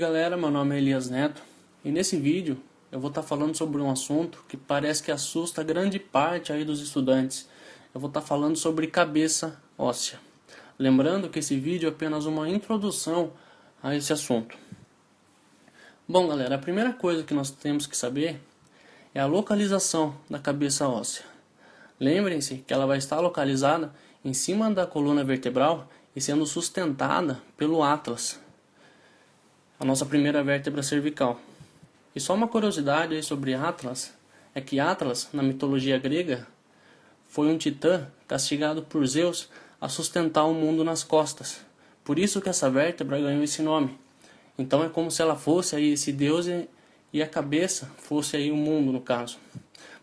galera, meu nome é Elias Neto e nesse vídeo eu vou estar falando sobre um assunto que parece que assusta grande parte aí dos estudantes. Eu vou estar falando sobre cabeça óssea. Lembrando que esse vídeo é apenas uma introdução a esse assunto. Bom galera, a primeira coisa que nós temos que saber é a localização da cabeça óssea. Lembrem-se que ela vai estar localizada em cima da coluna vertebral e sendo sustentada pelo Atlas, a nossa primeira vértebra cervical. E só uma curiosidade aí sobre Atlas, é que Atlas, na mitologia grega, foi um titã castigado por Zeus a sustentar o mundo nas costas. Por isso que essa vértebra ganhou esse nome. Então é como se ela fosse aí esse deus e a cabeça fosse aí o mundo, no caso.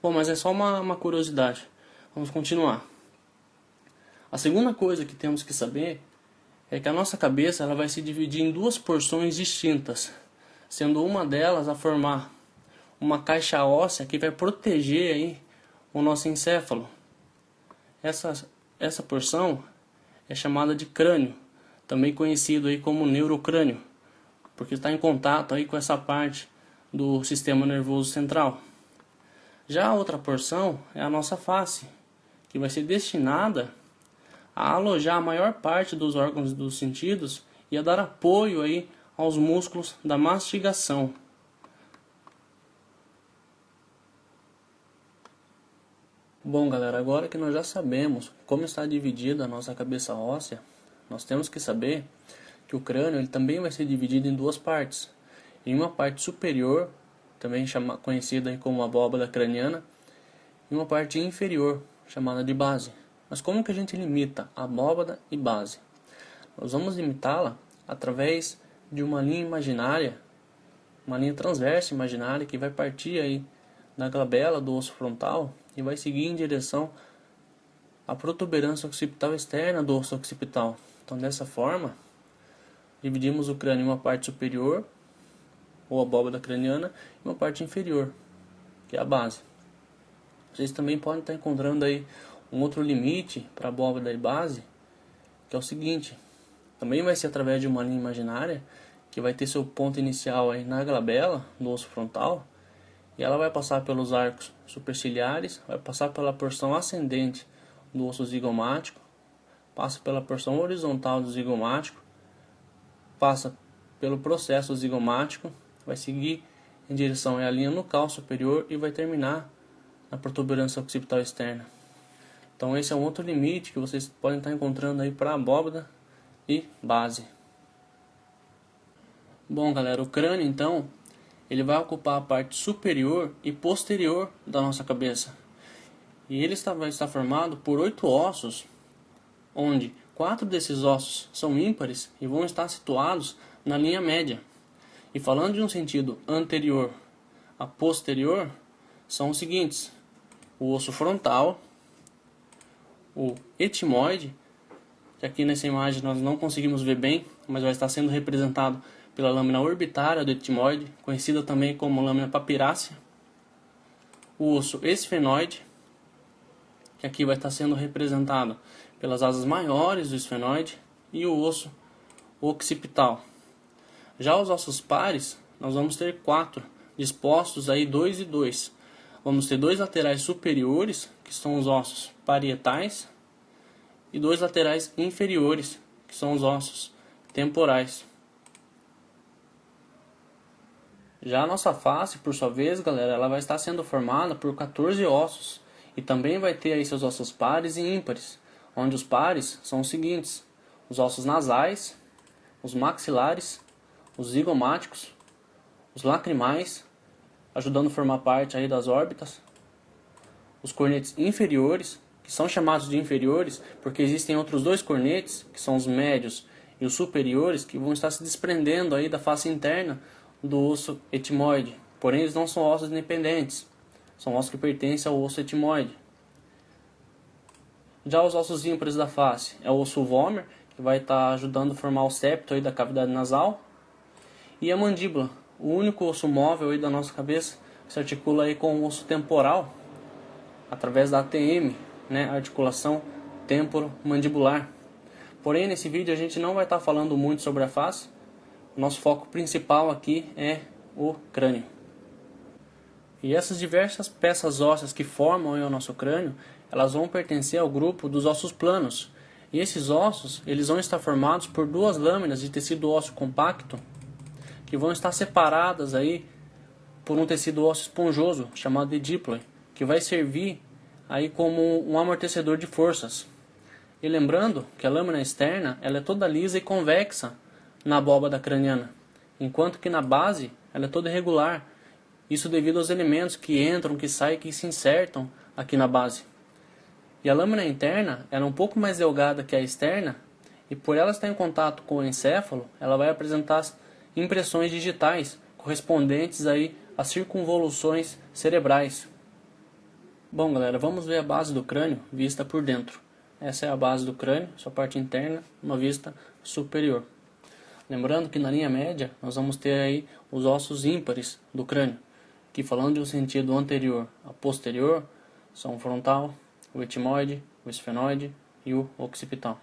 Bom, mas é só uma curiosidade. Vamos continuar. A segunda coisa que temos que saber é que a nossa cabeça ela vai se dividir em duas porções distintas, sendo uma delas a formar uma caixa óssea que vai proteger aí o nosso encéfalo. Essa porção é chamada de crânio, também conhecido aí como neurocrânio, porque está em contato aí com essa parte do sistema nervoso central. Já a outra porção é a nossa face, que vai ser destinada a alojar a maior parte dos órgãos dos sentidos e a dar apoio aí aos músculos da mastigação. Bom galera, agora que nós já sabemos como está dividida a nossa cabeça óssea, nós temos que saber que o crânio ele também vai ser dividido em duas partes. Em uma parte superior, também conhecida aí como abóbada craniana, e uma parte inferior, chamada de base. Mas como que a gente limita abóbada e base? Nós vamos limitá-la através de uma linha imaginária, uma linha transversa imaginária que vai partir aí da glabela do osso frontal e vai seguir em direção à protuberância occipital externa do osso occipital. Então dessa forma, dividimos o crânio em uma parte superior, ou abóbada craniana, e uma parte inferior, que é a base. Vocês também podem estar encontrando aí um outro limite para a abóbada e base, que é o seguinte: também vai ser através de uma linha imaginária que vai ter seu ponto inicial aí na glabela do osso frontal, e ela vai passar pelos arcos superciliares, vai passar pela porção ascendente do osso zigomático, passa pela porção horizontal do zigomático, passa pelo processo zigomático, vai seguir em direção à linha nucal superior e vai terminar na protuberância occipital externa. Então esse é um outro limite que vocês podem estar encontrando aí para abóbada e base. Bom galera, o crânio então, ele vai ocupar a parte superior e posterior da nossa cabeça. E ele vai estar formado por 8 ossos, onde 4 desses ossos são ímpares e vão estar situados na linha média. E falando de um sentido anterior a posterior, são os seguintes: o osso frontal, o etimoide, que aqui nessa imagem nós não conseguimos ver bem, mas vai estar sendo representado pela lâmina orbitária do etimoide, conhecida também como lâmina papirácea, o osso esfenoide, que aqui vai estar sendo representado pelas asas maiores do esfenoide, e o osso occipital. Já os ossos pares, nós vamos ter 4, dispostos aí 2 e 2. Vamos ter 2 laterais superiores, que são os ossos parietais, e 2 laterais inferiores, que são os ossos temporais. Já a nossa face, por sua vez, galera, ela vai estar sendo formada por 14 ossos, e também vai ter aí seus ossos pares e ímpares, onde os pares são os seguintes: os ossos nasais, os maxilares, os zigomáticos, os lacrimais, ajudando a formar parte aí das órbitas, os cornetes inferiores, que são chamados de inferiores porque existem outros 2 cornetes, que são os médios e os superiores, que vão estar se desprendendo aí da face interna do osso etimoide. Porém, eles não são ossos independentes, são ossos que pertencem ao osso etimoide. Já os ossos ímpares da face é o osso vômer, que vai estar ajudando a formar o septo aí da cavidade nasal, e a mandíbula, o único osso móvel aí da nossa cabeça, que se articula aí com o osso temporal, através da ATM, articulação temporomandibular. Porém, nesse vídeo a gente não vai estar falando muito sobre a face, nosso foco principal aqui é o crânio. E essas diversas peças ósseas que formam o nosso crânio, elas vão pertencer ao grupo dos ossos planos. E esses ossos, eles vão estar formados por duas lâminas de tecido ósseo compacto, que vão estar separadas aí por um tecido ósseo esponjoso, chamado de díploe, que vai servir aí como um amortecedor de forças. E lembrando que a lâmina externa ela é toda lisa e convexa na abóbada craniana, enquanto que na base ela é toda irregular. Isso devido aos elementos que entram, que saem, que se insertam aqui na base. E a lâmina interna ela é um pouco mais delgada que a externa, e por ela estar em contato com o encéfalo, ela vai apresentar impressões digitais correspondentes aí às circunvoluções cerebrais. Bom, galera, vamos ver a base do crânio vista por dentro. Essa é a base do crânio, sua parte interna, uma vista superior. Lembrando que na linha média nós vamos ter aí os ossos ímpares do crânio, que falando de um sentido anterior a posterior, são o frontal, o etimoide, o esfenoide e o occipital.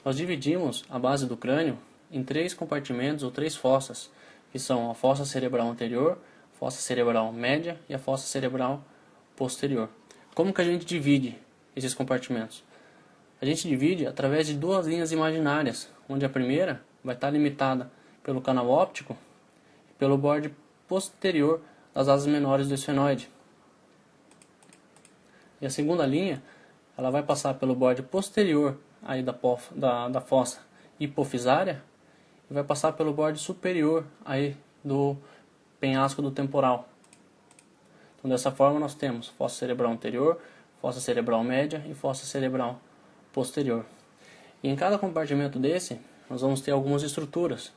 Nós dividimos a base do crânio em 3 compartimentos ou 3 fossas, que são a fossa cerebral anterior, a fossa cerebral média e a fossa cerebral posterior. Como que a gente divide esses compartimentos? A gente divide através de 2 linhas imaginárias, onde a primeira vai estar limitada pelo canal óptico e pelo borde posterior das asas menores do esfenoide. E a segunda linha, ela vai passar pelo borde posterior aí da fossa hipofisária e vai passar pelo borde superior aí do penhasco do temporal. Então dessa forma nós temos fossa cerebral anterior, fossa cerebral média e fossa cerebral posterior. E em cada compartimento desse, nós vamos ter algumas estruturas,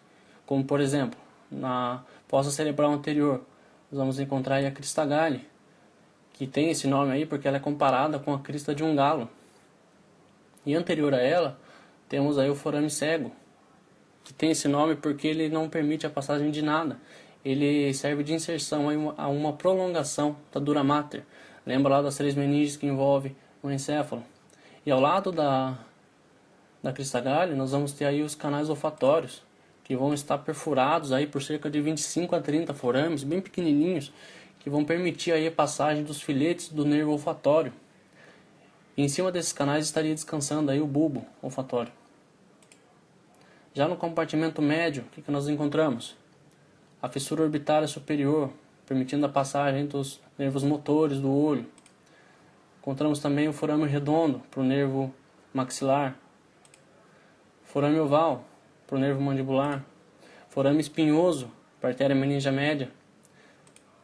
como por exemplo, na fossa cerebral anterior, nós vamos encontrar aí a crista galli, que tem esse nome aí porque ela é comparada com a crista de um galo. E anterior a ela, temos aí o forame cego, que tem esse nome porque ele não permite a passagem de nada. Ele serve de inserção a uma prolongação da dura mater. Lembra lá das 3 meninges que envolve o encéfalo. E ao lado da crista galli, nós vamos ter aí os canais olfatórios, que vão estar perfurados aí por cerca de 25 a 30 forames, bem pequenininhos, que vão permitir aí a passagem dos filetes do nervo olfatório. E em cima desses canais estaria descansando aí o bulbo olfatório. Já no compartimento médio, o que nós encontramos? A fissura orbitária superior, permitindo a passagem dos nervos motores do olho. Encontramos também o forame redondo, para o nervo maxilar. Forame oval, para o nervo mandibular. Forame espinhoso, para a artéria meningia média.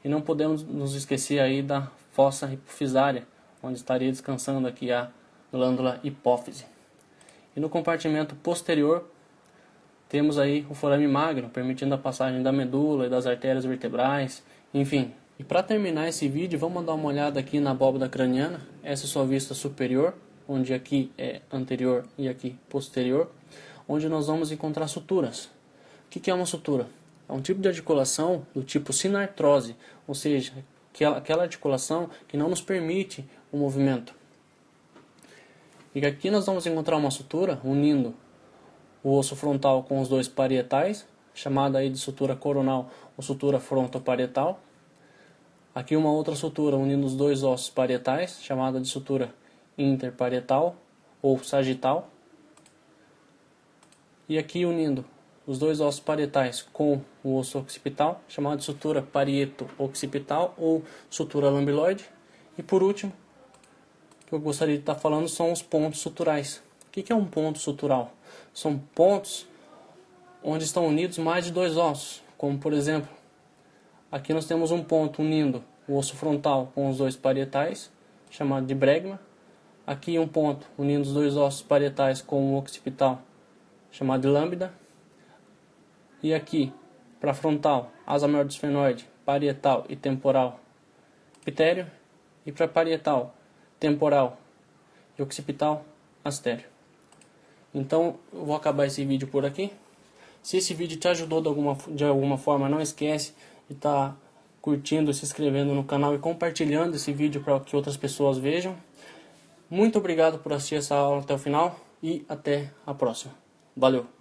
E não podemos nos esquecer aí da fossa hipofisária, onde estaria descansando aqui a glândula hipófise. E no compartimento posterior, temos aí o forame magno, permitindo a passagem da medula e das artérias vertebrais, enfim. E para terminar esse vídeo, vamos dar uma olhada aqui na abóbada craniana. Essa é sua vista superior, onde aqui é anterior e aqui posterior, onde nós vamos encontrar suturas. O que é uma sutura? É um tipo de articulação do tipo sinartrose, ou seja, aquela articulação que não nos permite o movimento. E aqui nós vamos encontrar uma sutura unindo o osso frontal com os 2 parietais, chamada aí de sutura coronal ou sutura frontoparietal. Aqui uma outra sutura unindo os 2 ossos parietais, chamada de sutura interparietal ou sagital. E aqui unindo os 2 ossos parietais com o osso occipital, chamado de sutura parieto-occipital ou sutura lambiloide. E por último, o que eu gostaria de estar falando são os pontos suturais. O que é um ponto sutural? São pontos onde estão unidos mais de 2 ossos, como por exemplo, aqui nós temos um ponto unindo o osso frontal com os 2 parietais, chamado de bregma. Aqui um ponto unindo os 2 ossos parietais com o occipital, chamado de lambda. E aqui, para frontal, asa maior do esfenoide, parietal e temporal, ptério. E para parietal, temporal e occipital, astério. Então, eu vou acabar esse vídeo por aqui. Se esse vídeo te ajudou de alguma forma, não esquece de estar curtindo, se inscrevendo no canal e compartilhando esse vídeo para que outras pessoas vejam. Muito obrigado por assistir essa aula até o final e até a próxima. Valeu!